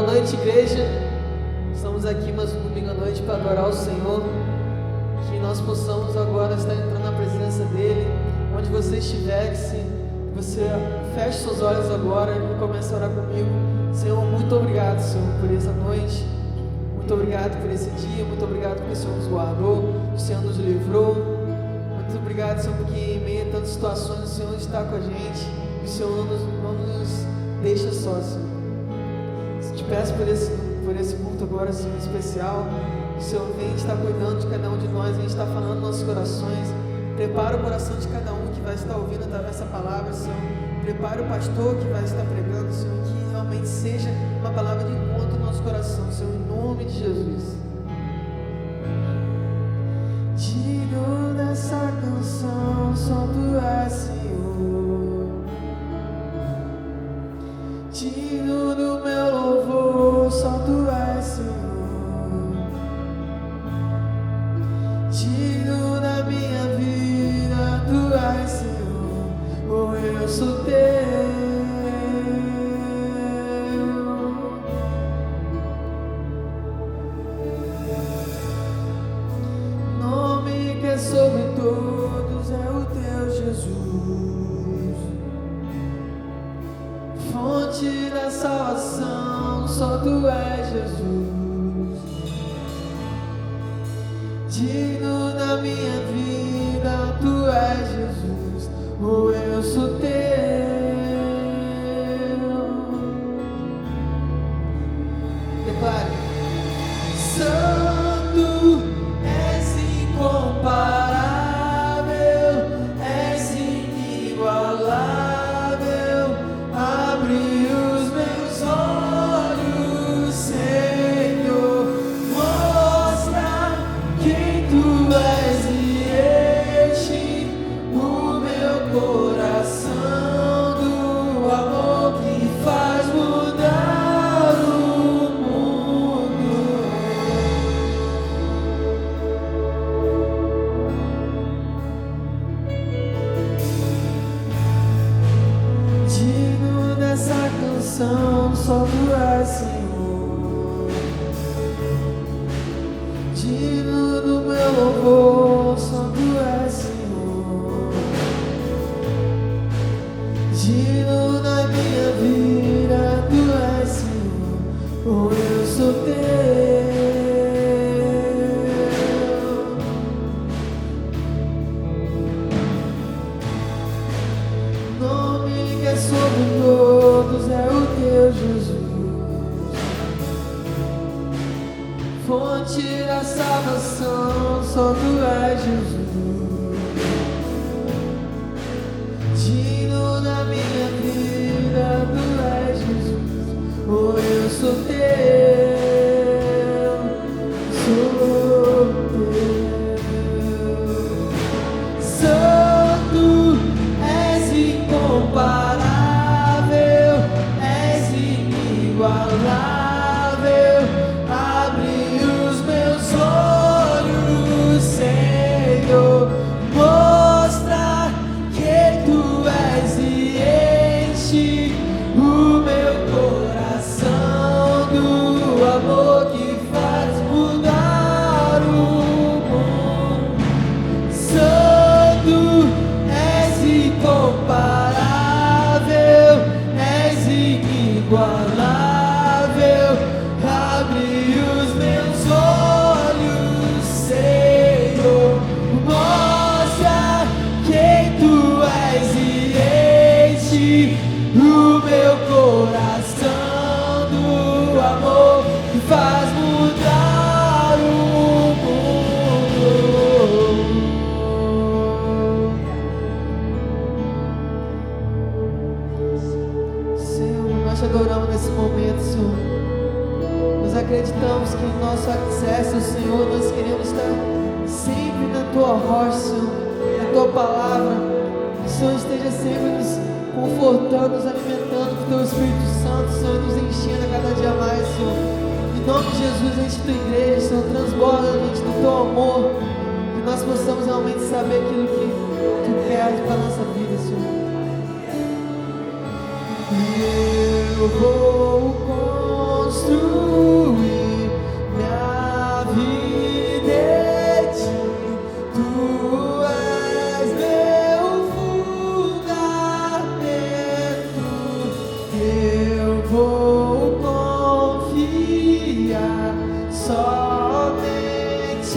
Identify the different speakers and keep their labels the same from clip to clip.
Speaker 1: noite, igreja. Estamos aqui mais um domingo à noite para adorar o Senhor. Que nós possamos agora estar entrando na presença dEle. Onde você estiver, que você feche seus olhos agora e comece a orar comigo. Senhor, muito obrigado, Senhor, por essa noite. Muito obrigado por esse dia. Muito obrigado porque o Senhor nos guardou, o Senhor nos livrou. Muito obrigado, Senhor, porque em meio a tantas situações o Senhor está com a gente. E o Senhor não nos deixa só, Senhor. Te peço por esse culto agora, Senhor, especial. O Senhor vem estar cuidando de cada um de nós, vem estar falando nos nossos corações. Prepara o coração de cada um que vai estar ouvindo essa palavra, Senhor. Prepara o pastor que vai estar pregando, Senhor, que realmente seja uma palavra de encontro no nosso coração, Senhor, em nome de Jesus. Digno dessa canção, só Tu és, Senhor. Digno do meu louvor, só Tu és, Senhor. Digno da minha vida, Tu és, Senhor. Oh, eu sou Teu. Nome que é sobre todos é o Teu Jesus. Fonte da salvação, só Tu és, Jesus. Digno da minha vida, Tu és, Jesus. Oh, eu sou Teu. Declare: Santo, és incomparável, és inigualável. Abre os meus olhos, Senhor, mostra quem Tu és e enche o meu coração do amor que faz mudar o mundo. Digno dessa canção, só Tu és, Senhor. Digno do meu louvor, só Tu és, Senhor. Digno da minha vida, Tu és, Senhor. Oh, eu sou Teu. Nome que é sobre todos é o Teu Jesus. Fonte da salvação, só Tu és, Jesus. Digno da minha vida, Tu és, Jesus. Oh, eu sou Teu, sou Teu. Santo, és incomparável, és inigualável. Abre os meus olhos, Senhor, mostra que Tu és e enche o meu coração do amor que faz mudar o mundo. Santo, és incomparável, és inigualável. Abre os meus olhos, Senhor, mostra quem Tu és e enche o meu coração do amor que faz mudar o mundo. Senhor, nós Te adoramos nesse momento, Senhor. Nós acreditamos que o nosso acesso ao Senhor, nós queremos estar sempre na Tua rocha, Senhor, na Tua palavra. Que o Senhor esteja sempre nos confortando, nos alimentando com o Teu Espírito Santo, Senhor, nos enchendo a cada dia mais, Senhor. Em nome de Jesus, enche Tua igreja, Senhor, transborda a gente do Teu amor. Que nós possamos realmente saber aquilo que Tu queres para a nossa vida, Senhor. Eu vou construir minha vida em ti. Tu és meu fundamento. Eu vou confiar somente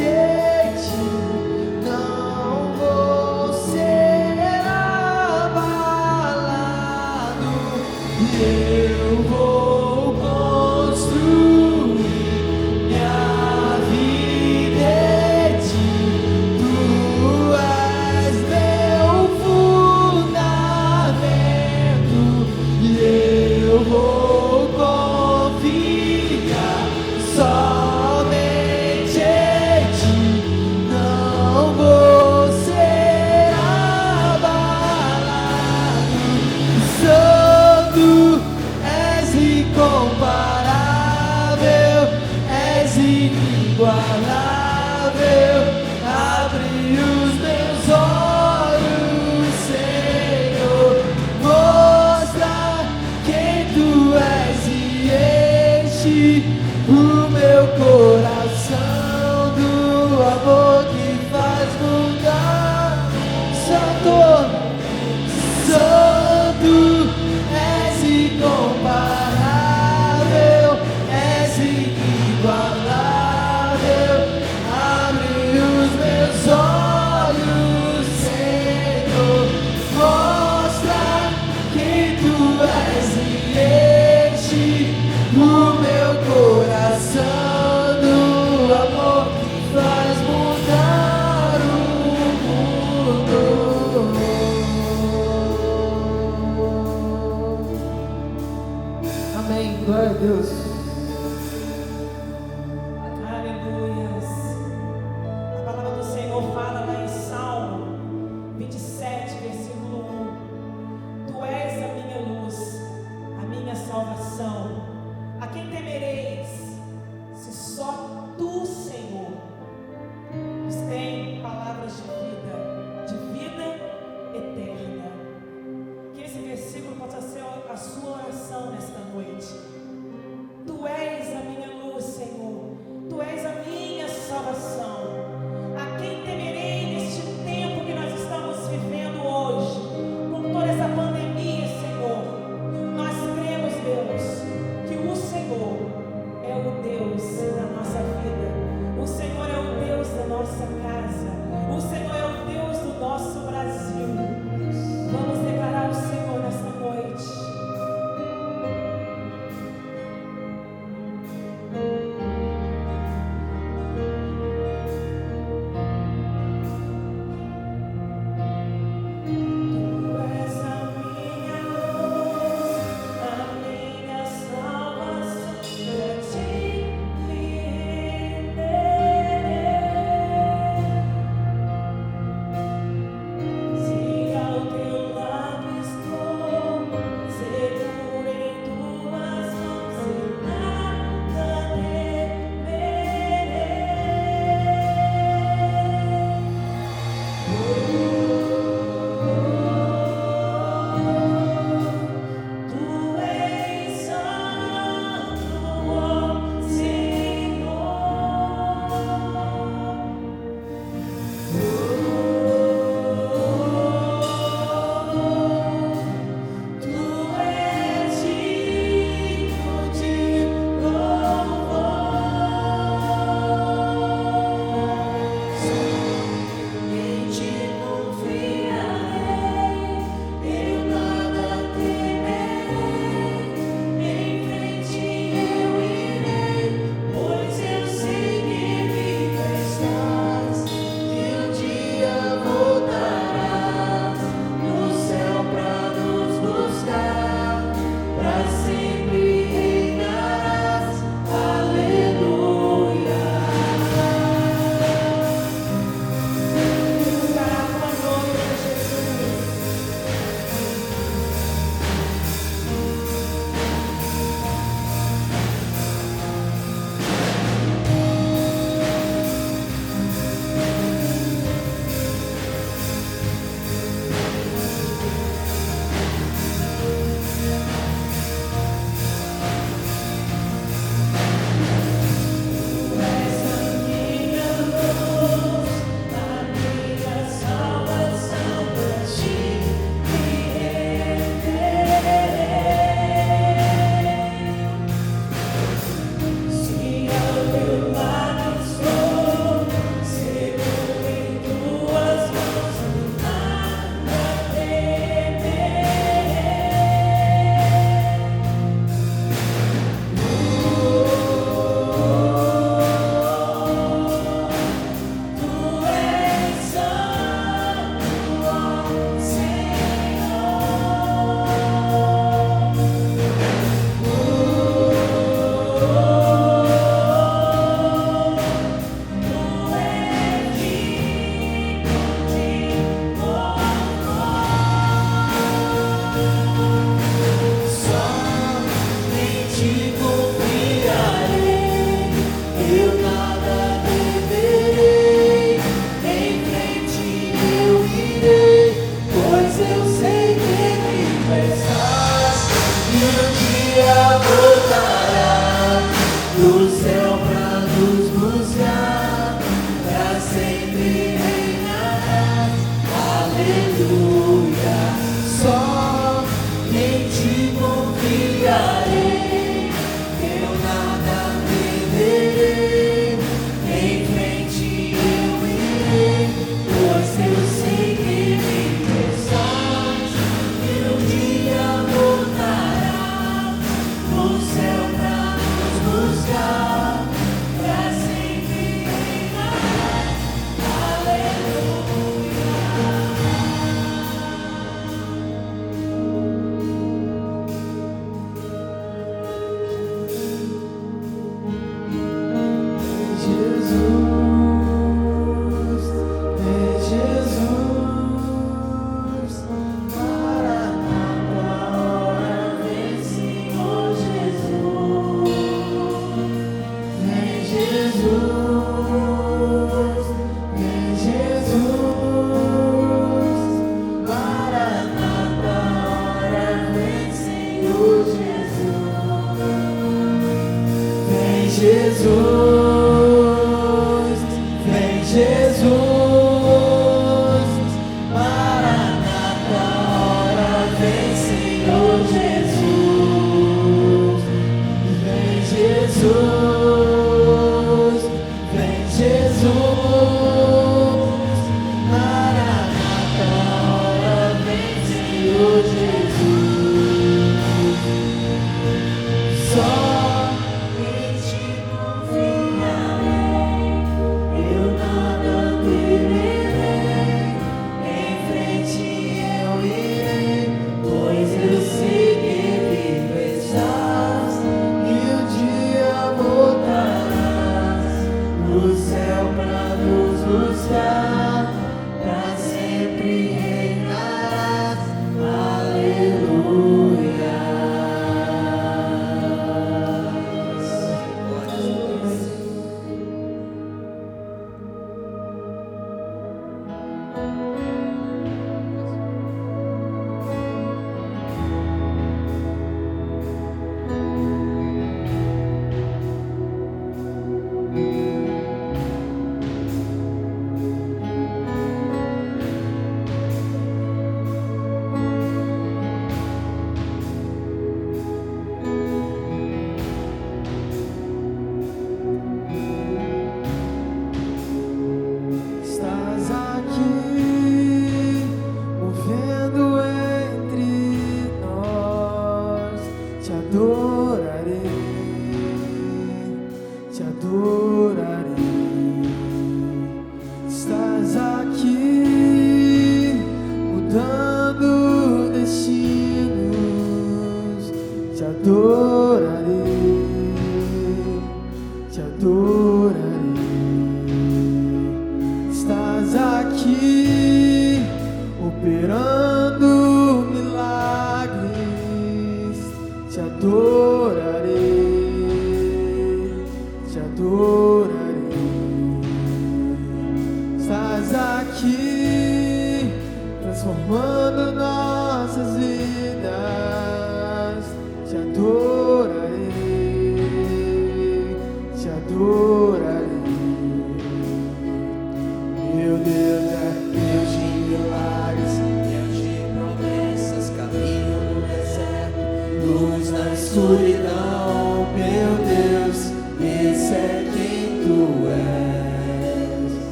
Speaker 1: em ti. Não vou ser abalado. Eu vou construir minha vida em ti. Tu és meu fundamento. E eu vou confiar somente em ti.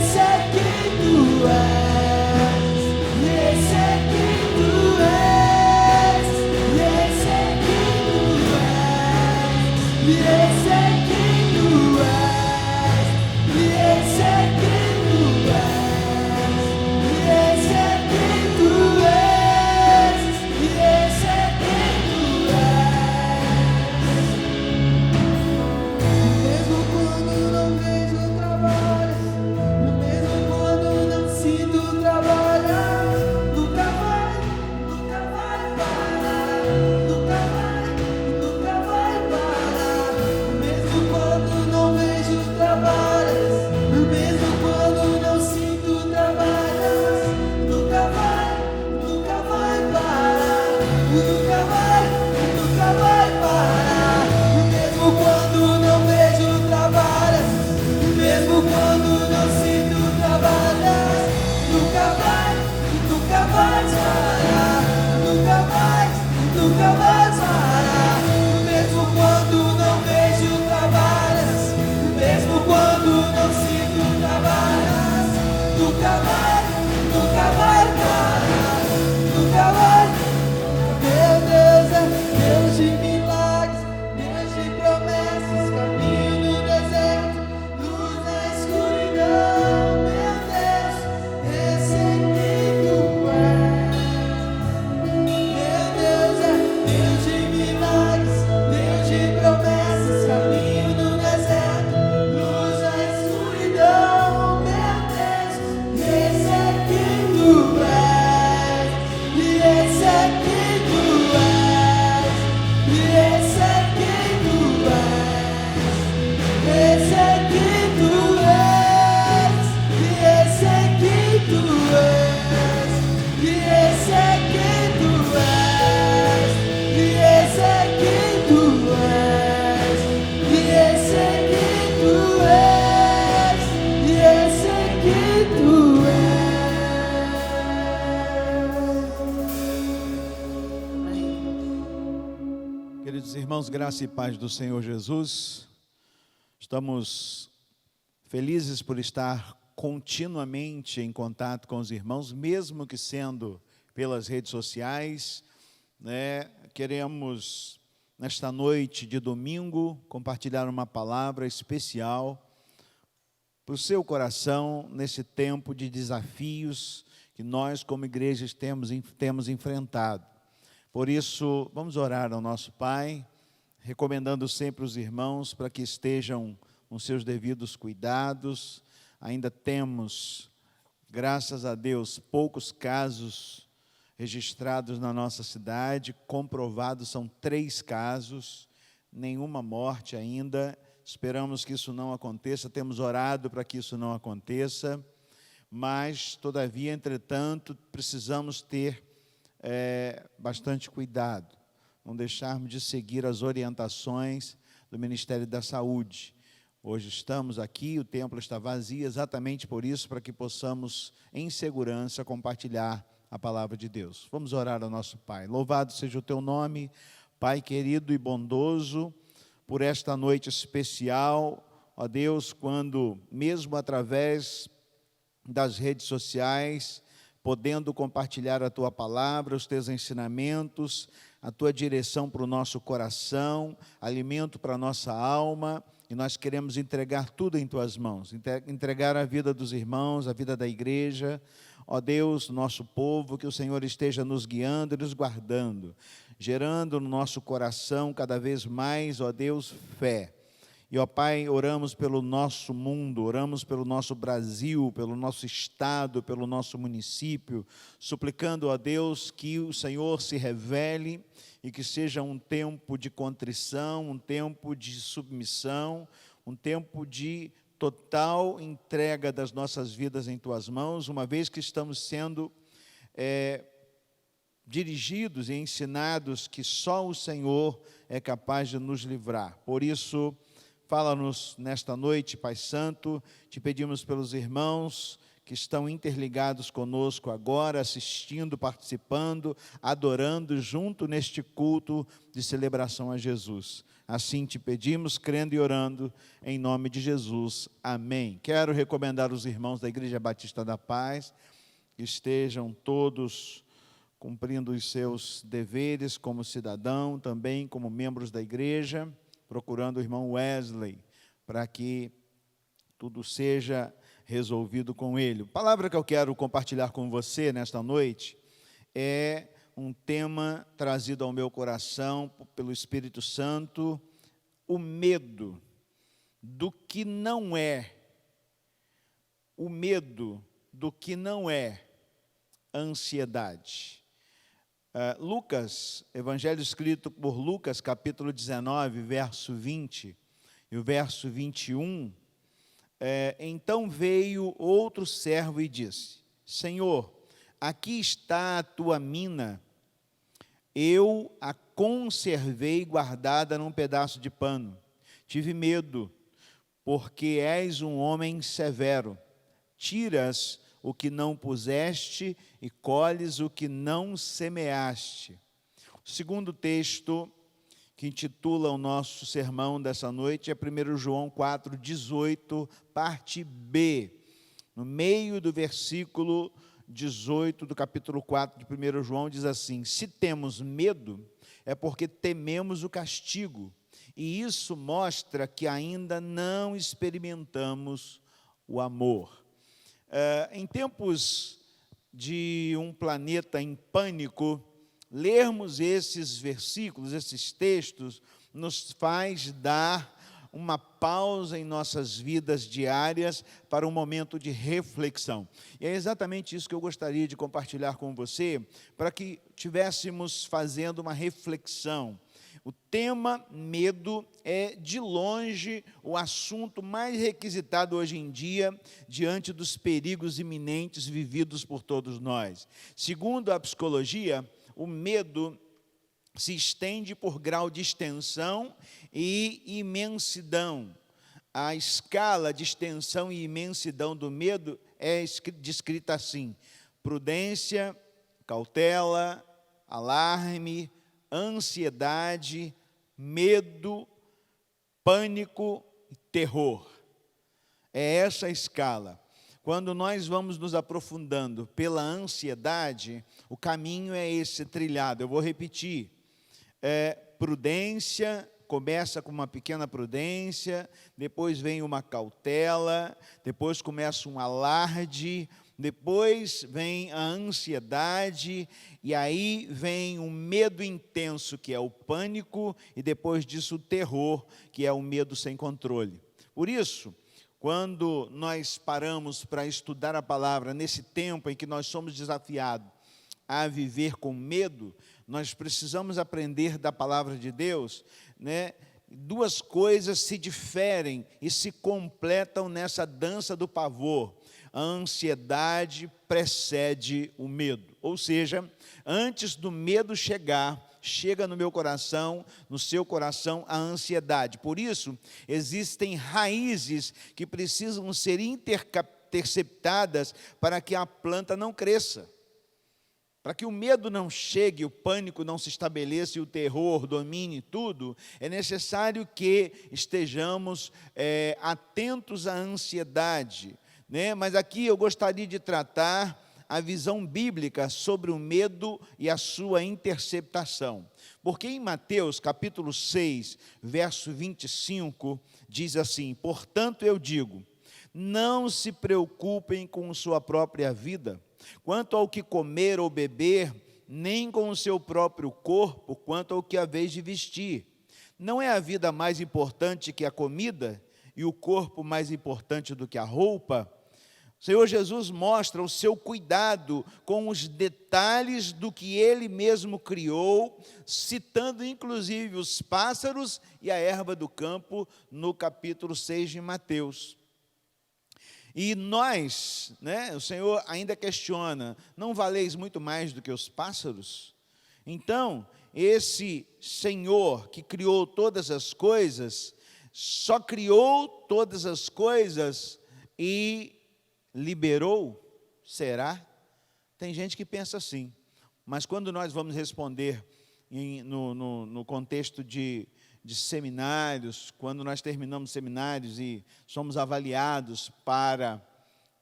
Speaker 2: Esse é quem tu
Speaker 1: nunca mais parar. Mesmo quando não vejo trabalhas, mesmo quando não sinto trabalhas, nunca vai parar, nunca vai. Meu Deus é Deus de milagres, Deus de promessas, caminho no deserto, luz na escuridão. Meu Deus, esse é quem tu és. Meu Deus é Deus de milagres, Deus de promessas, caminho no deserto, luz na escuridão. Meu Deus, esse é quem tu és. E esse é quem tu és. E esse é quem tu és. Esse é quem tu és. E esse é quem tu és. E esse é quem tu és. E esse é quem tu és. E esse é quem tu és. E esse é quem tu és.
Speaker 2: Queridos irmãos, graça e paz do Senhor Jesus, estamos felizes por estar continuamente em contato com os irmãos, mesmo que sendo pelas redes sociais, né? Queremos, nesta noite de domingo, compartilhar uma palavra especial para o seu coração, nesse tempo de desafios que nós, como igrejas, temos enfrentado. Por isso, vamos orar ao nosso Pai, recomendando sempre os irmãos para que estejam com seus devidos cuidados. Ainda temos, graças a Deus, poucos casos registrados na nossa cidade, comprovados são 3 casos, nenhuma morte ainda. Esperamos que isso não aconteça, temos orado para que isso não aconteça, mas, todavia, entretanto, precisamos ter bastante cuidado, não deixarmos de seguir as orientações do Ministério da Saúde. Hoje estamos aqui, o templo está vazio, exatamente por isso, para que possamos, em segurança, compartilhar a palavra de Deus. Vamos orar ao nosso Pai. Louvado seja o teu nome, Pai querido e bondoso, por esta noite especial, ó Deus, quando, mesmo através das redes sociais, podendo compartilhar a Tua palavra, os Teus ensinamentos, a Tua direção para o nosso coração, alimento para a nossa alma, e nós queremos entregar tudo em Tuas mãos, entregar a vida dos irmãos, a vida da igreja, ó Deus, nosso povo, que o Senhor esteja nos guiando e nos guardando, gerando no nosso coração cada vez mais, ó Deus, fé. E, ó Pai, oramos pelo nosso mundo, oramos pelo nosso Brasil, pelo nosso estado, pelo nosso município, suplicando a Deus que o Senhor se revele e que seja um tempo de contrição, um tempo de submissão, um tempo de total entrega das nossas vidas em Tuas mãos, uma vez que estamos sendo dirigidos e ensinados que só o Senhor é capaz de nos livrar. Por isso, fala-nos nesta noite, Pai Santo, te pedimos pelos irmãos que estão interligados conosco agora, assistindo, participando, adorando junto neste culto de celebração a Jesus. Assim te pedimos, crendo e orando, em nome de Jesus. Amém. Quero recomendar os irmãos da Igreja Batista da Paz, que estejam todos cumprindo os seus deveres como cidadão, também como membros da igreja, procurando o irmão Wesley, para que tudo seja resolvido com ele. A palavra que eu quero compartilhar com você nesta noite é um tema trazido ao meu coração pelo Espírito Santo, o medo do que não é, o medo do que não é ansiedade. Lucas, evangelho escrito por Lucas, capítulo 19, verso 20 e o verso 21, então veio outro servo e disse: Senhor, aqui está a tua mina, eu a conservei guardada num pedaço de pano. Tive medo, porque és um homem severo, tiras o que não puseste e colhes o que não semeaste. O segundo texto que intitula o nosso sermão dessa noite é 1 João 4,18, parte B. No meio do versículo 18 do capítulo 4 de 1 João, diz assim: se temos medo, é porque tememos o castigo, e isso mostra que ainda não experimentamos o amor. Em tempos de um planeta em pânico, lermos esses versículos, esses textos, nos faz dar uma pausa em nossas vidas diárias para um momento de reflexão. E é exatamente isso que eu gostaria de compartilhar com você, para que estivéssemos fazendo uma reflexão. O tema medo é, de longe, o assunto mais requisitado hoje em dia, diante dos perigos iminentes vividos por todos nós. Segundo a psicologia, o medo se estende por grau de extensão e imensidão. A escala de extensão e imensidão do medo é descrita assim: prudência, cautela, alarme, ansiedade, medo, pânico e terror. É essa a escala. Quando nós vamos nos aprofundando pela ansiedade, o caminho é esse trilhado. Eu vou repetir. Prudência, começa com uma pequena prudência, depois vem uma cautela, depois começa um alarde, depois vem a ansiedade, e aí vem um medo intenso, que é o pânico, e depois disso o terror, que é o medo sem controle. Por isso, quando nós paramos para estudar a palavra, nesse tempo em que nós somos desafiados a viver com medo, nós precisamos aprender da palavra de Deus, né? Duas coisas se diferem e se completam nessa dança do pavor. A ansiedade precede o medo, ou seja, antes do medo chegar, chega no meu coração, no seu coração, a ansiedade. Por isso, existem raízes que precisam ser interceptadas para que a planta não cresça. Para que o medo não chegue, o pânico não se estabeleça e o terror domine tudo, é necessário que estejamos atentos à ansiedade, né? Mas aqui eu gostaria de tratar a visão bíblica sobre o medo e a sua interceptação. Porque em Mateus capítulo 6, verso 25, diz assim: portanto eu digo, não se preocupem com sua própria vida, quanto ao que comer ou beber, nem com o seu próprio corpo, quanto ao que haveis de vestir. Não é a vida mais importante que a comida, e o corpo mais importante do que a roupa? O Senhor Jesus mostra o seu cuidado com os detalhes do que Ele mesmo criou, citando inclusive os pássaros e a erva do campo, no capítulo 6 de Mateus. E nós, né, o Senhor ainda questiona: não valeis muito mais do que os pássaros? Então, esse Senhor que criou todas as coisas, só criou todas as coisas e liberou? Será? Tem gente que pensa assim, mas quando nós vamos responder no contexto de seminários, quando nós terminamos seminários e somos avaliados para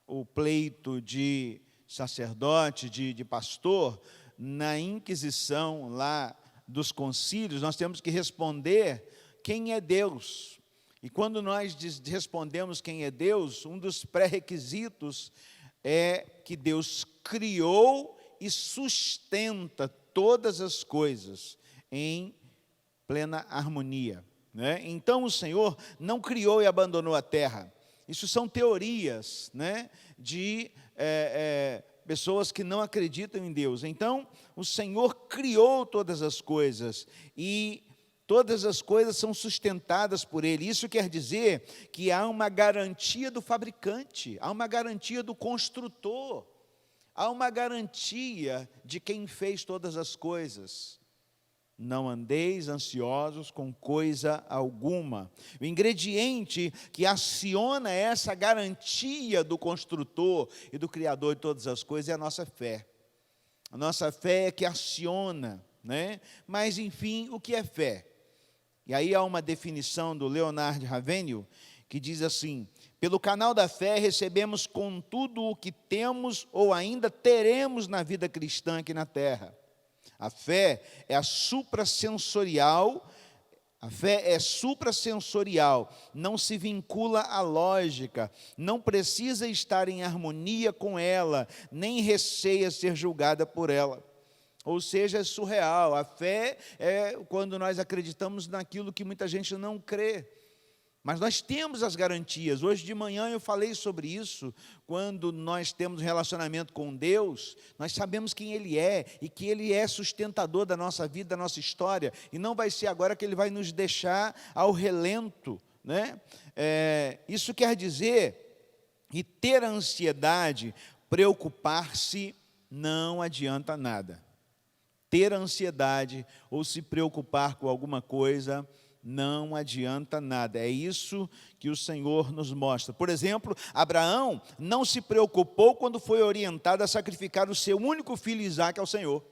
Speaker 2: o pleito de sacerdote, de pastor, na inquisição lá dos concílios, nós temos que responder quem é Deus. E quando nós respondemos quem é Deus, um dos pré-requisitos é que Deus criou e sustenta todas as coisas em plena harmonia, né? Então o Senhor não criou e abandonou a terra. Isso são teorias, né, de pessoas que não acreditam em Deus. Então o Senhor criou todas as coisas e todas as coisas são sustentadas por Ele. Isso quer dizer que há uma garantia do fabricante, há uma garantia do construtor, há uma garantia de quem fez todas as coisas. Não andeis ansiosos com coisa alguma. O ingrediente que aciona essa garantia do construtor e do Criador de todas as coisas é a nossa fé. A nossa fé é que aciona. né? Mas, enfim, o que é fé? E aí há uma definição do Leonard Ravenhill, que diz assim: pelo canal da fé recebemos contudo o que temos ou ainda teremos na vida cristã aqui na terra. A fé é suprassensorial, não se vincula à lógica, não precisa estar em harmonia com ela, nem receia ser julgada por ela. Ou seja, é surreal. A fé é quando nós acreditamos naquilo que muita gente não crê. Mas nós temos as garantias. Hoje de manhã eu falei sobre isso. Quando nós temos um relacionamento com Deus, nós sabemos quem Ele é e que Ele é sustentador da nossa vida, da nossa história. E não vai ser agora que Ele vai nos deixar ao relento, né? Isso quer dizer que ter ansiedade, preocupar-se, não adianta nada. Ter ansiedade ou se preocupar com alguma coisa não adianta nada. É isso que o Senhor nos mostra. Por exemplo, Abraão não se preocupou quando foi orientado a sacrificar o seu único filho Isaque ao Senhor.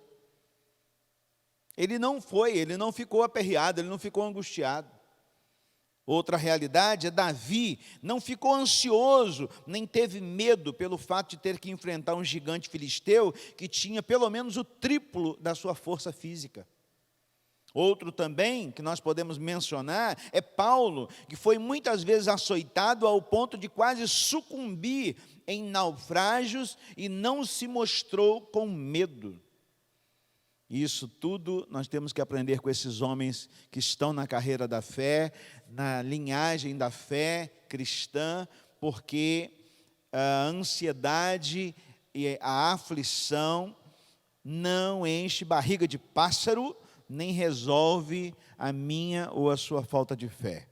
Speaker 2: Ele não ficou aperreado, ele não ficou angustiado. Outra realidade é Davi não ficou ansioso, nem teve medo pelo fato de ter que enfrentar um gigante filisteu que tinha pelo menos o triplo da sua força física. Outro também que nós podemos mencionar é Paulo, que foi muitas vezes açoitado ao ponto de quase sucumbir em naufrágios e não se mostrou com medo. Isso tudo nós temos que aprender com esses homens que estão na carreira da fé, na linhagem da fé cristã, porque a ansiedade e a aflição não enche barriga de pássaro, nem resolve a minha ou a sua falta de fé.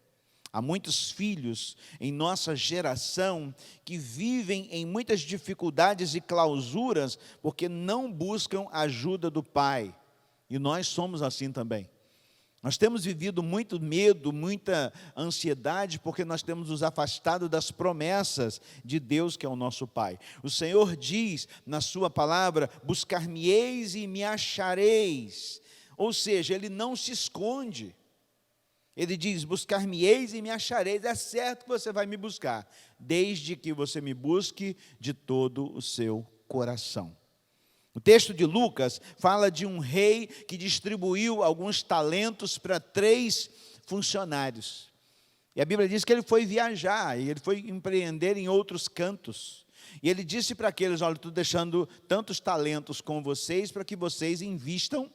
Speaker 2: Há muitos filhos em nossa geração que vivem em muitas dificuldades e clausuras porque não buscam a ajuda do Pai. E nós somos assim também. Nós temos vivido muito medo, muita ansiedade, porque nós temos nos afastado das promessas de Deus, que é o nosso Pai. O Senhor diz na sua palavra: buscar-me-eis e me achareis. Ou seja, Ele não se esconde. Ele diz: buscar-me-eis e me achareis. É certo que você vai me buscar, desde que você me busque de todo o seu coração. O texto de Lucas fala de um rei que distribuiu alguns talentos para 3 funcionários. E a Bíblia diz que ele foi viajar, e ele foi empreender em outros cantos. E ele disse para aqueles: olha, estou deixando tantos talentos com vocês para que vocês invistam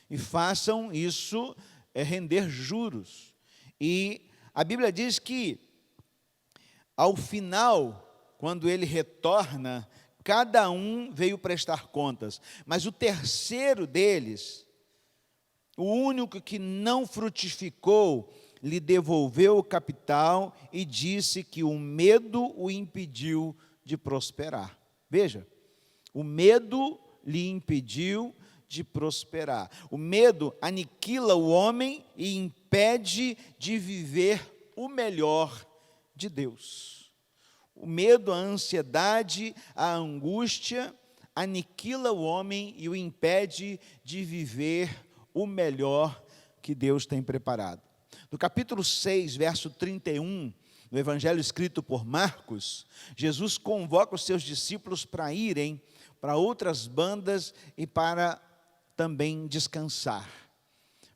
Speaker 2: e façam isso render juros. E a Bíblia diz que, ao final, quando ele retorna, cada um veio prestar contas. Mas o terceiro deles, o único que não frutificou, lhe devolveu o capital e disse que o medo o impediu de prosperar. Veja, o medo lhe impediu de prosperar. O medo aniquila o homem e impede de viver o melhor de Deus. O medo, a ansiedade, a angústia aniquila o homem e o impede de viver o melhor que Deus tem preparado. No capítulo 6, verso 31, no evangelho escrito por Marcos, Jesus convoca os seus discípulos para irem para outras bandas e para também descansar.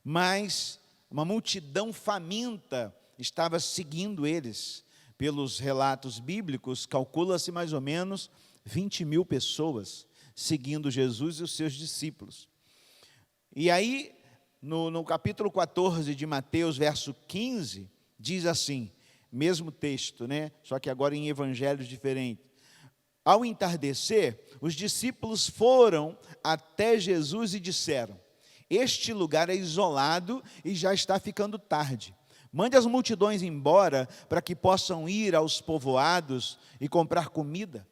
Speaker 2: Mas uma multidão faminta estava seguindo eles. Pelos relatos bíblicos, calcula-se mais ou menos 20.000 pessoas seguindo Jesus e os seus discípulos. E aí, no capítulo 14 de Mateus, verso 15, diz assim, mesmo texto, né? Só que agora em evangelhos diferentes. Ao entardecer, os discípulos foram até Jesus e disseram: este lugar é isolado e já está ficando tarde. Mande as multidões embora para que possam ir aos povoados e comprar comida.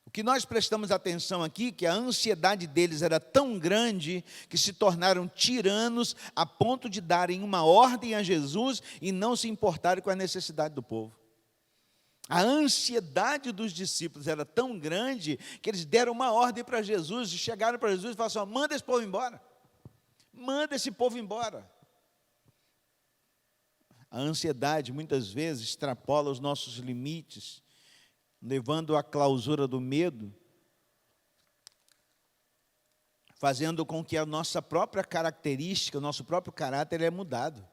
Speaker 2: O que nós prestamos atenção aqui, que a ansiedade deles era tão grande que se tornaram tiranos a ponto de darem uma ordem a Jesus e não se importarem com a necessidade do povo. A ansiedade dos discípulos era tão grande que eles deram uma ordem para Jesus, e chegaram para Jesus e falaram assim: manda esse povo embora, manda esse povo embora. A ansiedade muitas vezes extrapola os nossos limites, levando à clausura do medo, fazendo com que a nossa própria característica, o nosso próprio caráter é mudado.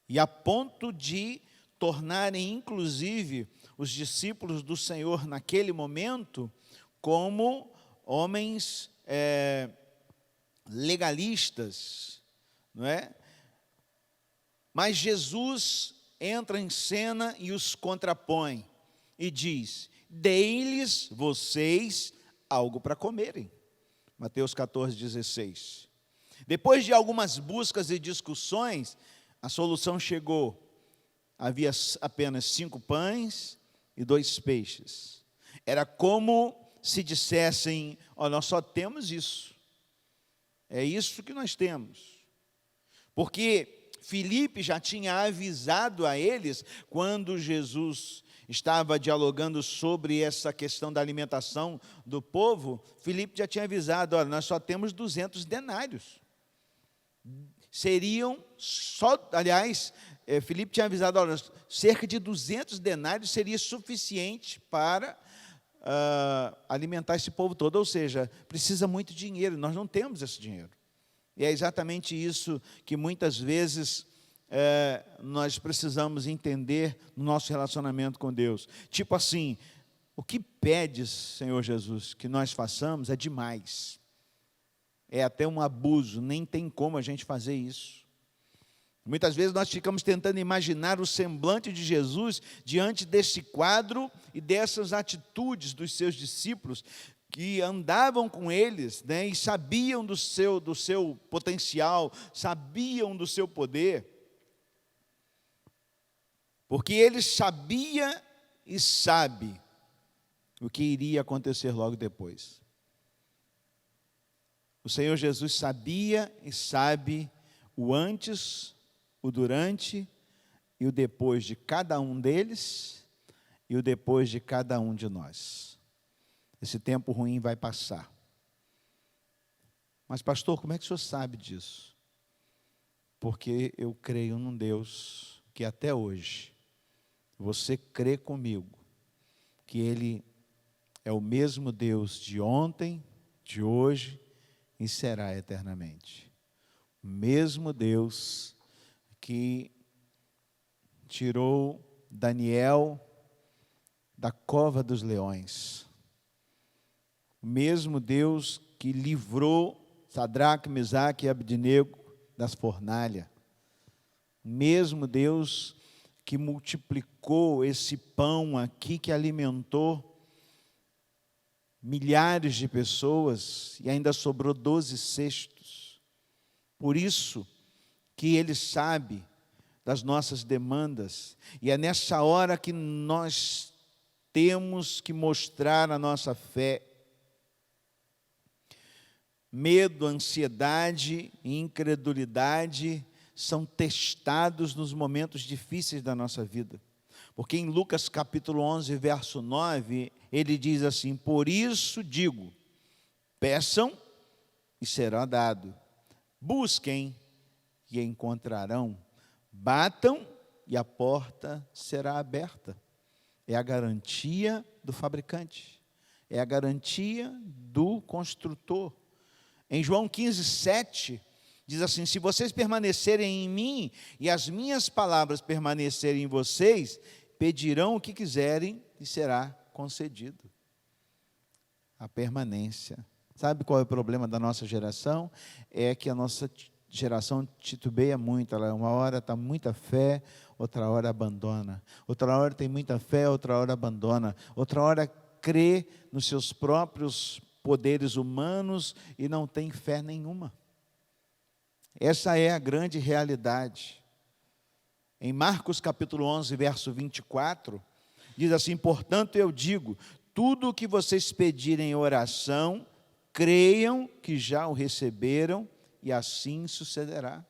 Speaker 2: E a ponto de tornarem, inclusive, os discípulos do Senhor naquele momento, como homens legalistas, não é? Mas Jesus entra em cena e os contrapõe, e diz: dei-lhes vocês algo para comerem. Mateus 14:16. Depois de algumas buscas e discussões, a solução chegou. Havia apenas 5 pães e 2 peixes. Era como se dissessem: ó, nós só temos isso. É isso que nós temos. Porque Filipe já tinha avisado a eles, quando Jesus estava dialogando sobre essa questão da alimentação do povo, Filipe já tinha avisado: olha, nós só temos 200 denários. Seriam só, aliás, Filipe tinha avisado: olha, cerca de 200 denários seria suficiente para alimentar esse povo todo. Ou seja, precisa muito dinheiro, nós não temos esse dinheiro. E é exatamente isso que muitas vezes nós precisamos entender no nosso relacionamento com Deus. Tipo assim, o que pedes, Senhor Jesus, que nós façamos é demais. É até um abuso, nem tem como a gente fazer isso. Muitas vezes nós ficamos tentando imaginar o semblante de Jesus diante desse quadro e dessas atitudes dos seus discípulos, que andavam com eles, né, e sabiam do seu potencial, sabiam do seu poder, porque ele sabia e sabe o que iria acontecer logo depois. O Senhor Jesus sabia e sabe o antes, o durante e o depois de cada um deles e o depois de cada um de nós. Esse tempo ruim vai passar. Mas, pastor, como é que o senhor sabe disso? Porque eu creio num Deus que até hoje, você crê comigo, que Ele é o mesmo Deus de ontem, de hoje e será eternamente. O mesmo Deus que tirou Daniel da cova dos leões. O mesmo Deus que livrou Sadraque, Mesaque e Abdenego das fornalhas. O mesmo Deus que multiplicou esse pão aqui, que alimentou milhares de pessoas e ainda sobrou 12 cestos. Por isso que Ele sabe das nossas demandas, e é nessa hora que nós temos que mostrar a nossa fé. Medo, ansiedade e incredulidade são testados nos momentos difíceis da nossa vida. Porque em Lucas capítulo 11, verso 9, ele diz assim: por isso digo, peçam e será dado, busquem e encontrarão, batam e a porta será aberta. É a garantia do fabricante, é a garantia do construtor. Em João 15:7, diz assim: se vocês permanecerem em mim e as minhas palavras permanecerem em vocês, pedirão o que quiserem e será concedido. A permanência. Sabe qual é o problema da nossa geração? É que a nossa geração titubeia muito. Ela uma hora está muita fé, outra hora abandona. Outra hora tem muita fé, outra hora abandona. Outra hora crê nos seus próprios poderes humanos e não tem fé nenhuma. Essa é a grande realidade. Em Marcos capítulo 11, verso 24, diz assim: portanto eu digo, tudo o que vocês pedirem em oração, creiam que já o receberam e assim sucederá.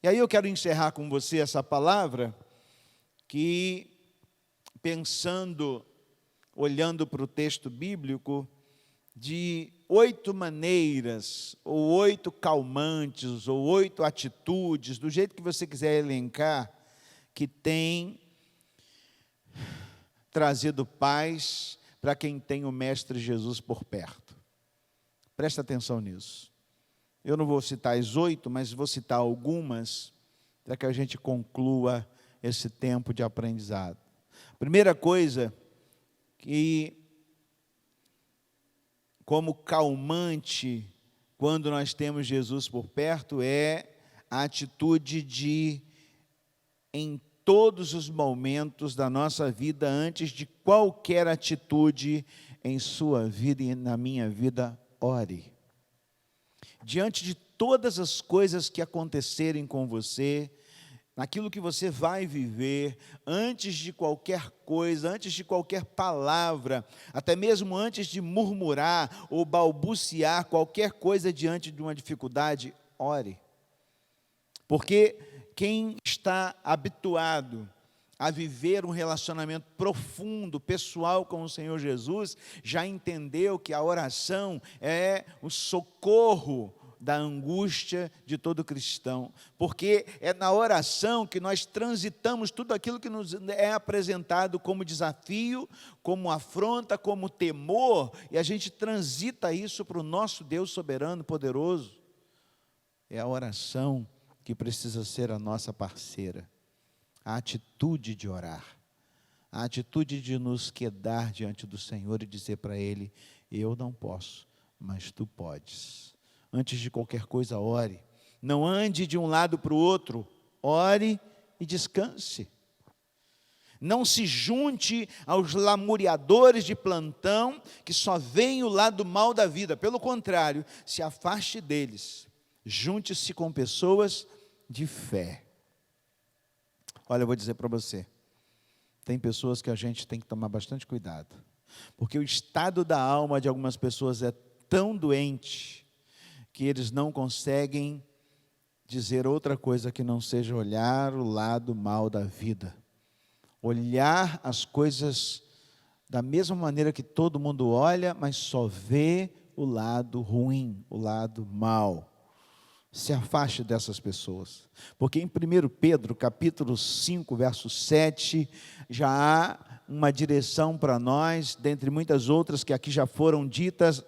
Speaker 2: E aí eu quero encerrar com você essa palavra, que, olhando para o texto bíblico, de 8 maneiras, ou 8 calmantes, ou 8 atitudes, do jeito que você quiser elencar, que tem trazido paz para quem tem o Mestre Jesus por perto. Presta atenção nisso. Eu não vou citar as 8, mas vou citar algumas, para que a gente conclua esse tempo de aprendizado. Primeira coisa que, como calmante, quando nós temos Jesus por perto, é a atitude de, em todos os momentos da nossa vida, antes de qualquer atitude em sua vida e na minha vida, ore. Diante de todas as coisas que acontecerem com você, naquilo que você vai viver, antes de qualquer coisa, antes de qualquer palavra, até mesmo antes de murmurar ou balbuciar qualquer coisa diante de uma dificuldade, ore. Porque quem está habituado a viver um relacionamento profundo, pessoal com o Senhor Jesus, já entendeu que a oração é o socorro da angústia de todo cristão, porque é na oração que nós transitamos tudo aquilo que nos é apresentado como desafio, como afronta, como temor, e a gente transita isso para o nosso Deus soberano, poderoso. É a oração que precisa ser a nossa parceira, a atitude de orar, a atitude de nos quedar diante do Senhor e dizer para Ele: eu não posso, mas Tu podes. Antes de qualquer coisa, ore. Não ande de um lado para o outro, ore e descanse. Não se junte aos lamuriadores de plantão que só veem o lado mal da vida. Pelo contrário, se afaste deles. Junte-se com pessoas de fé. Olha, eu vou dizer para você, tem pessoas que a gente tem que tomar bastante cuidado, porque o estado da alma de algumas pessoas é tão doente que eles não conseguem dizer outra coisa que não seja olhar o lado mal da vida, olhar as coisas da mesma maneira que todo mundo olha, mas só vê o lado ruim, o lado mal. Se afaste dessas pessoas, porque em 1 Pedro, capítulo 5, verso 7, já há uma direção para nós, dentre muitas outras que aqui já foram ditas,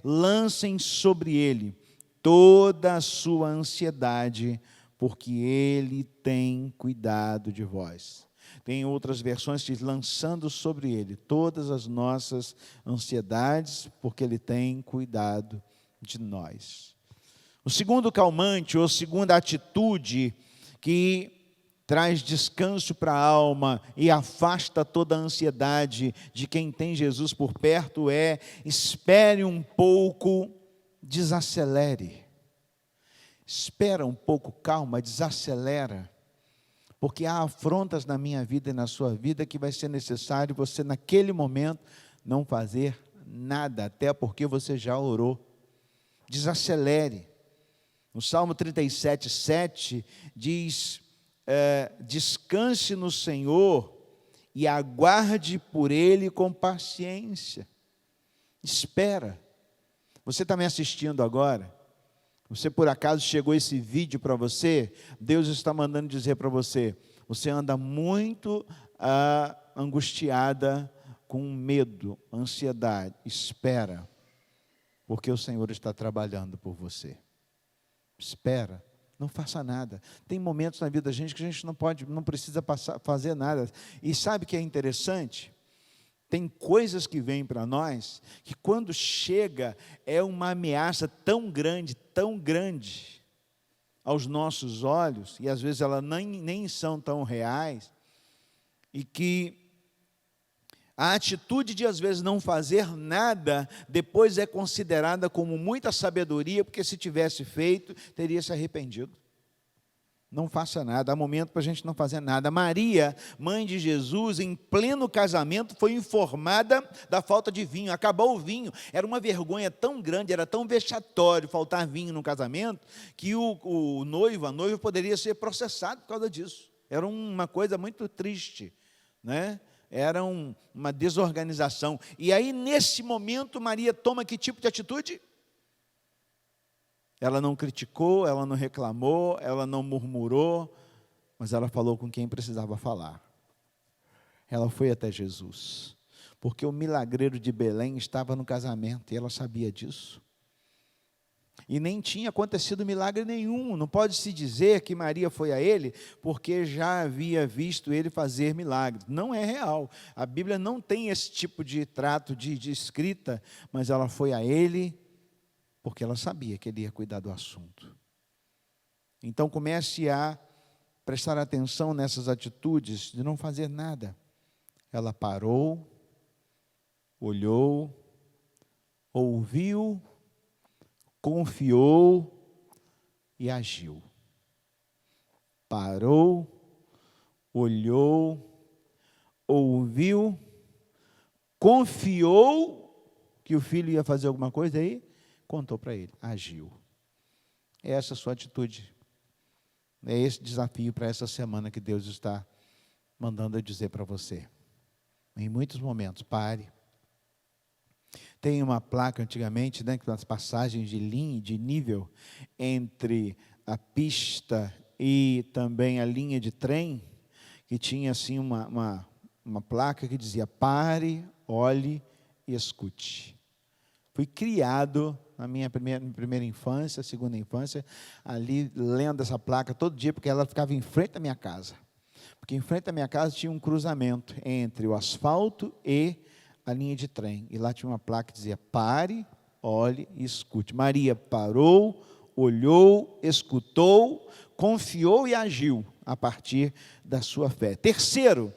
Speaker 2: lancem sobre ele toda a sua ansiedade, porque ele tem cuidado de vós. Tem outras versões que diz, lançando sobre ele todas as nossas ansiedades, porque ele tem cuidado de nós. O segundo calmante, ou segunda atitude que traz descanso para a alma e afasta toda a ansiedade de quem tem Jesus por perto é: espere um pouco, desacelere. Espera um pouco, calma, desacelera. Porque há afrontas na minha vida e na sua vida que vai ser necessário você, naquele momento, não fazer nada, até porque você já orou. Desacelere. No Salmo 37, 7, diz, descanse no Senhor e aguarde por Ele com paciência. Espera. Você está me assistindo agora? Você por acaso chegou esse vídeo para você? Deus está mandando dizer para você, você anda muito angustiada, com medo, ansiedade. Espera, porque o Senhor está trabalhando por você. Espera, não faça nada. Tem momentos na vida da gente que a gente não precisa fazer nada. E sabe o que é interessante? Tem coisas que vêm para nós, que quando chega, é uma ameaça tão grande aos nossos olhos, e às vezes elas nem são tão reais, e que a atitude de às vezes não fazer nada, depois é considerada como muita sabedoria, porque se tivesse feito, teria se arrependido. Não faça nada, há momento para a gente não fazer nada. Maria, mãe de Jesus, em pleno casamento, foi informada da falta de vinho, acabou o vinho. Era uma vergonha tão grande, era tão vexatório faltar vinho no casamento, que a noiva poderia ser processado por causa disso. Era uma coisa muito triste, né? Era uma desorganização. E aí, nesse momento, Maria toma que tipo de atitude? Ela não criticou, ela não reclamou, ela não murmurou, mas ela falou com quem precisava falar. Ela foi até Jesus, porque o milagreiro de Belém estava no casamento, e ela sabia disso. E nem tinha acontecido milagre nenhum. Não pode se dizer que Maria foi a ele porque já havia visto ele fazer milagres. Não é real. A Bíblia não tem esse tipo de trato de escrita, mas ela foi a ele porque ela sabia que ele ia cuidar do assunto. Então comece a prestar atenção nessas atitudes de não fazer nada. Ela parou, olhou, ouviu, confiou e agiu. Parou, olhou, ouviu, confiou que o filho ia fazer alguma coisa aí, contou para ele, agiu. É essa a sua atitude. É esse desafio para essa semana que Deus está mandando eu dizer para você. Em muitos momentos, pare. Tem uma placa antigamente, né, com as passagens de linha, de nível, entre a pista e também a linha de trem, que tinha assim uma placa que dizia, pare, olhe e escute. Fui criado na minha primeira infância, segunda infância, ali lendo essa placa todo dia, porque ela ficava em frente da minha casa. Porque em frente da minha casa tinha um cruzamento entre o asfalto e a linha de trem. E lá tinha uma placa que dizia, pare, olhe e escute. Maria parou, olhou, escutou, confiou e agiu a partir da sua fé. Terceira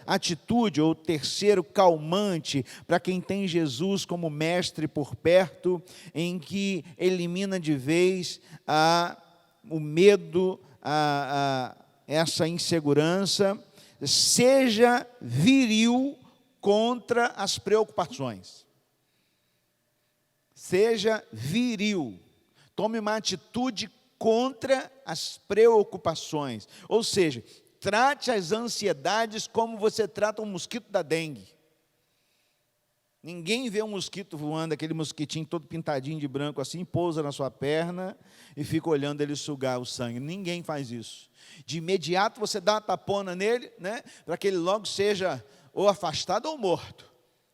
Speaker 2: atitude, ou terceiro calmante, para quem tem Jesus como mestre por perto, em que elimina de vez o medo, essa insegurança, seja viril contra as preocupações. Seja viril. Tome uma atitude contra as preocupações. Ou seja, trate as ansiedades como você trata um mosquito da dengue. Ninguém vê um mosquito voando, aquele mosquitinho todo pintadinho de branco assim, pousa na sua perna e fica olhando ele sugar o sangue. Ninguém faz isso. De imediato você dá uma tapona nele, né, para que ele logo seja ou afastado ou morto.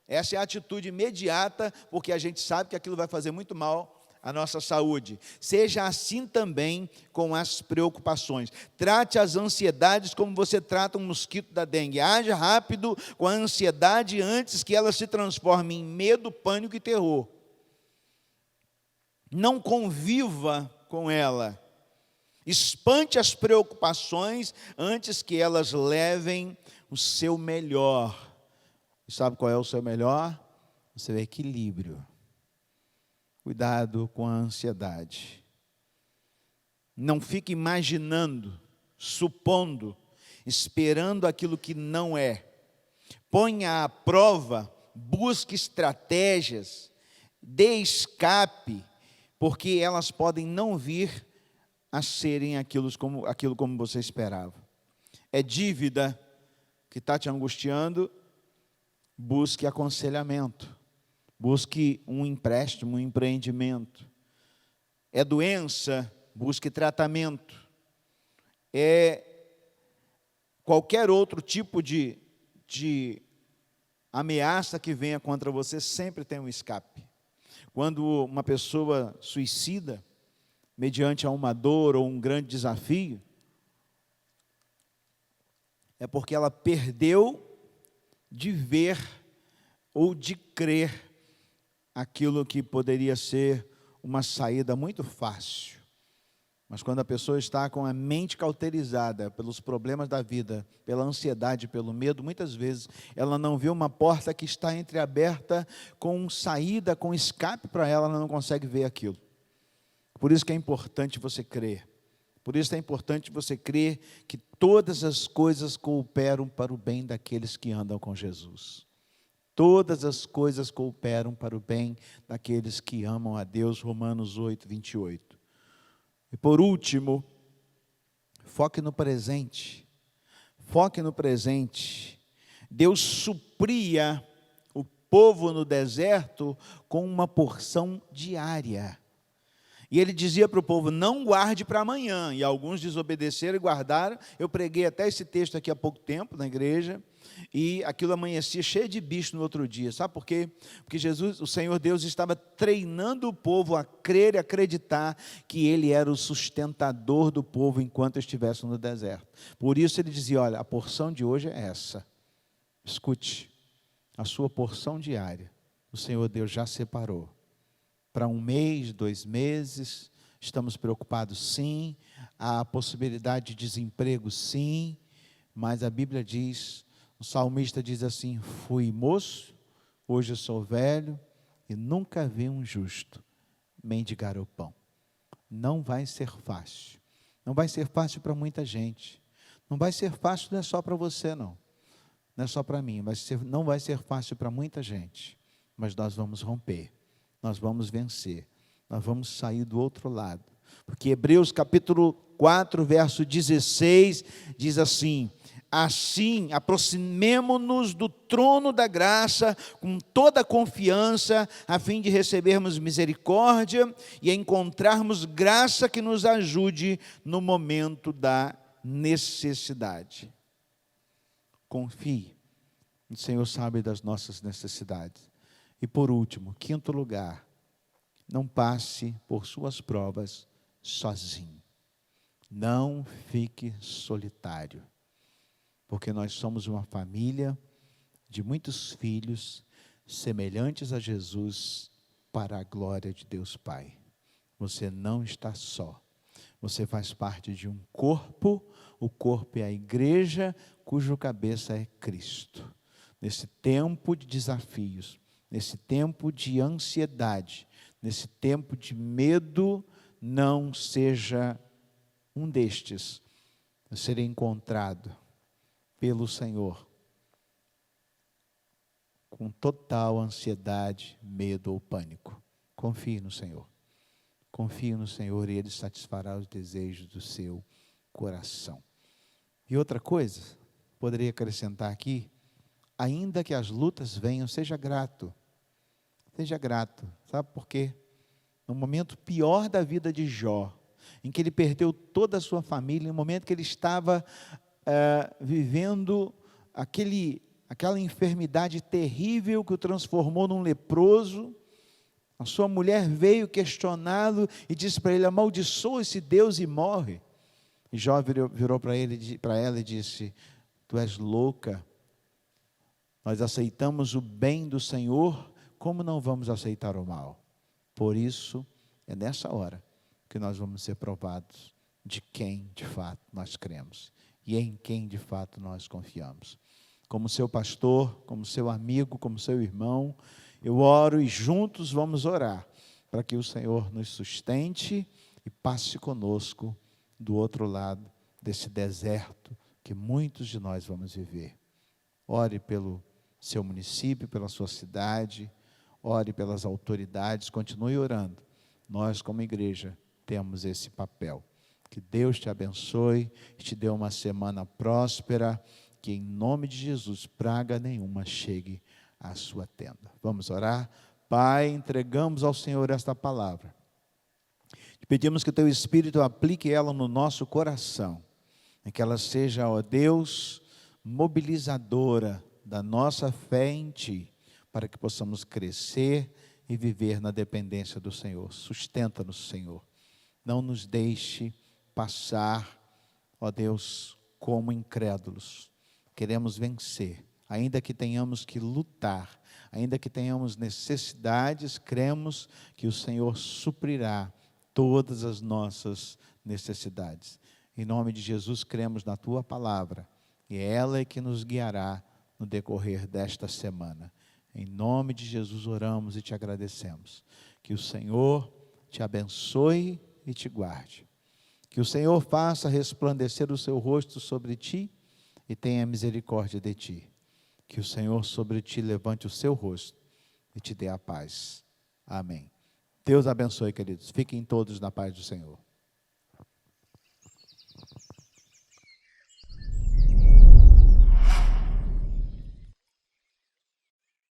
Speaker 2: Essa é a atitude imediata, porque a gente sabe que aquilo vai fazer muito mal à nossa saúde. Seja assim também com as preocupações. Trate as ansiedades como você trata um mosquito da dengue. Haja rápido com a ansiedade antes que ela se transforme em medo, pânico e terror. Não conviva com ela. Espante as preocupações antes que elas levem o seu melhor. E sabe qual é o seu melhor? O seu equilíbrio. Cuidado com a ansiedade. Não fique imaginando, supondo, esperando aquilo que não é. Ponha à prova, busque estratégias, dê escape, porque elas podem não vir a serem aquilo como você esperava. É dívida que está te angustiando, busque aconselhamento. Busque um empréstimo, um empreendimento. É doença, busque tratamento. É qualquer outro tipo de ameaça que venha contra você, sempre tem um escape. Quando uma pessoa suicida, mediante a uma dor ou um grande desafio, é porque ela perdeu de ver ou de crer aquilo que poderia ser uma saída muito fácil. Mas quando a pessoa está com a mente cauterizada pelos problemas da vida, pela ansiedade, pelo medo, muitas vezes ela não vê uma porta que está entreaberta com saída, com escape para ela, ela não consegue ver aquilo. Por isso que é importante você crer. Por isso é importante você crer que todas as coisas cooperam para o bem daqueles que andam com Jesus. Todas as coisas cooperam para o bem daqueles que amam a Deus, Romanos 8, 28. E por último, Foque no presente. Foque no presente. Deus supria o povo no deserto com uma porção diária. E ele dizia para o povo, não guarde para amanhã. E alguns desobedeceram e guardaram. Eu preguei até esse texto aqui há pouco tempo na igreja. E aquilo amanhecia cheio de bicho no outro dia. Sabe por quê? Porque Jesus, o Senhor Deus, estava treinando o povo a crer e acreditar que Ele era o sustentador do povo enquanto estivessem no deserto. Por isso ele dizia, olha, a porção de hoje é essa. Escute, a sua porção diária, o Senhor Deus já separou. Para 1 mês, 2 meses, estamos preocupados sim, há a possibilidade de desemprego sim, mas a Bíblia diz, o salmista diz assim, fui moço, hoje eu sou velho, e nunca vi um justo mendigar o pão. Não vai ser fácil, não vai ser fácil para muita gente, não vai ser fácil, não é só para você não é só para mim, não vai ser fácil para muita gente, mas nós vamos romper. Nós vamos vencer, nós vamos sair do outro lado, porque Hebreus capítulo 4, verso 16, diz assim, assim aproximemo-nos do trono da graça, com toda a confiança, a fim de recebermos misericórdia, e encontrarmos graça que nos ajude no momento da necessidade. Confie, o Senhor sabe das nossas necessidades. E por último, 5º lugar, não passe por suas provas sozinho. Não fique solitário, porque nós somos uma família de muitos filhos semelhantes a Jesus para a glória de Deus Pai. Você não está só. Você faz parte de um corpo, o corpo é a igreja, cujo cabeça é Cristo. Nesse tempo de desafios, nesse tempo de ansiedade, nesse tempo de medo, não seja um destes a ser encontrado pelo Senhor com total ansiedade, medo ou pânico. Confie no Senhor. Confie no Senhor e Ele satisfará os desejos do seu coração. E outra coisa, poderia acrescentar aqui, ainda que as lutas venham, seja grato. Seja grato, sabe por quê? No momento pior da vida de Jó, em que ele perdeu toda a sua família, no momento que ele estava vivendo aquela enfermidade terrível que o transformou num leproso, a sua mulher veio questioná-lo e disse para ele, amaldiçoa esse Deus e morre. E Jó virou para ela e disse, tu és louca, nós aceitamos o bem do Senhor, como não vamos aceitar o mal? Por isso, é nessa hora que nós vamos ser provados de quem de fato nós cremos e em quem de fato nós confiamos. Como seu pastor, como seu amigo, como seu irmão, eu oro e juntos vamos orar para que o Senhor nos sustente e passe conosco do outro lado desse deserto que muitos de nós vamos viver. Ore pelo seu município, pela sua cidade, ore pelas autoridades, continue orando. Nós, como igreja, temos esse papel. Que Deus te abençoe, te dê uma semana próspera, que em nome de Jesus, praga nenhuma chegue à sua tenda. Vamos orar? Pai, entregamos ao Senhor esta palavra. Te pedimos que o Teu Espírito aplique ela no nosso coração, e que ela seja, ó Deus, mobilizadora da nossa fé em Ti, para que possamos crescer e viver na dependência do Senhor. Sustenta-nos, Senhor. Não nos deixe passar, ó Deus, como incrédulos. Queremos vencer, ainda que tenhamos que lutar, ainda que tenhamos necessidades, cremos que o Senhor suprirá todas as nossas necessidades. Em nome de Jesus, cremos na Tua palavra, e ela é que nos guiará no decorrer desta semana. Em nome de Jesus oramos e te agradecemos. Que o Senhor te abençoe e te guarde. Que o Senhor faça resplandecer o seu rosto sobre ti e tenha misericórdia de ti. Que o Senhor sobre ti levante o seu rosto e te dê a paz. Amém. Deus abençoe, queridos. Fiquem todos na paz do Senhor.